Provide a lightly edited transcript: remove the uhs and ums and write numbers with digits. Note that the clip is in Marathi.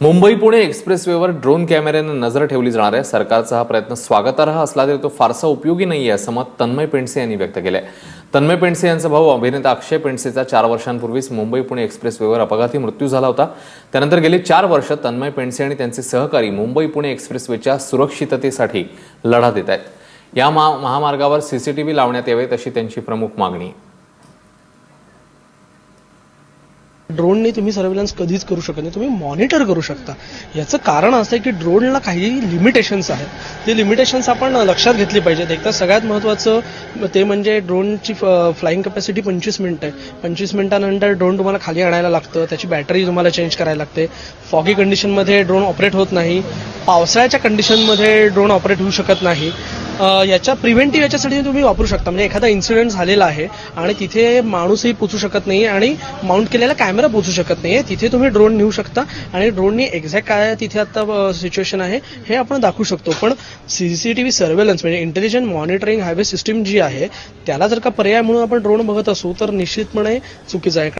मुंबई पुणे एक्सप्रेसवेवर ड्रोन कॅमेऱ्याने नजर ठेवली जाणार आहे. सरकारचा हा प्रयत्न स्वागतार्ह असला तरी तो फारसा उपयोगी नाहीये असं मत तन्मय पेंडसे यांनी व्यक्त केलंय. तन्मय पेंडसे यांचा भाऊ अभिनेता अक्षय पेंडसेचा 4 वर्षांपूर्वीच मुंबई पुणे एक्सप्रेसवेवर अपघाती मृत्यू झाला होता. त्यानंतर गेली 4 वर्ष तन्मय पेंडसे आणि त्यांचे सहकारी मुंबई पुणे एक्सप्रेसवेच्या सुरक्षिततेसाठी लढा देत आहेत. या महामार्गावर सीसीटीव्ही लावण्यात यावेत अशी त्यांची प्रमुख मागणी आहे. ड्रोनने तुम्ही सर्व्हेलन्स कधीच करू शकत नाही, तुम्ही मॉनिटर करू शकता. याचं कारण असं आहे की ड्रोनला काही लिमिटेशन्स आहेत. ते लिमिटेशन्स आपण लक्षात घेतली पाहिजेत. एक तर सगळ्यात महत्त्वाचं ते म्हणजे ड्रोनची फ्लाइंग कॅपॅसिटी 25 मिनिटं आहे. 25 मिनिटानंतर ड्रोन तुम्हाला खाली आणायला लागतं, त्याची बॅटरी तुम्हाला चेंज करायला लागते. फॉगी कंडिशनमध्ये ड्रोन ऑपरेट होत नाही. पावसाळ्याच्या कंडिशनमध्ये ड्रोन ऑपरेट होऊ शकत नाही. याच्या प्रिव्हेंटिव्ह याच्यासाठी तुम्ही वापरू शकता. म्हणजे एखादा इन्सिडेंट झालेला आहे आणि तिथे माणूसही पोचू शकत नाही आणि माउंट केलेला कॅमेरा पोचू शकत नाही, तिथे तुम्ही ड्रोन नेऊ शकता आणि ड्रोननी एक्झॅक्ट काय तिथे आता सिच्युएशन आहे हे आपण दाखवू शकतो. पण सीसीटीव्ही सर्व्हेलन्स म्हणजे इंटेलिजंट मॉनिटरिंग हायवे सिस्टीम जी आहे त्याला जर का पर्याय म्हणून आपण ड्रोन बघत असू तर निश्चितपणे चुकीचं आहे.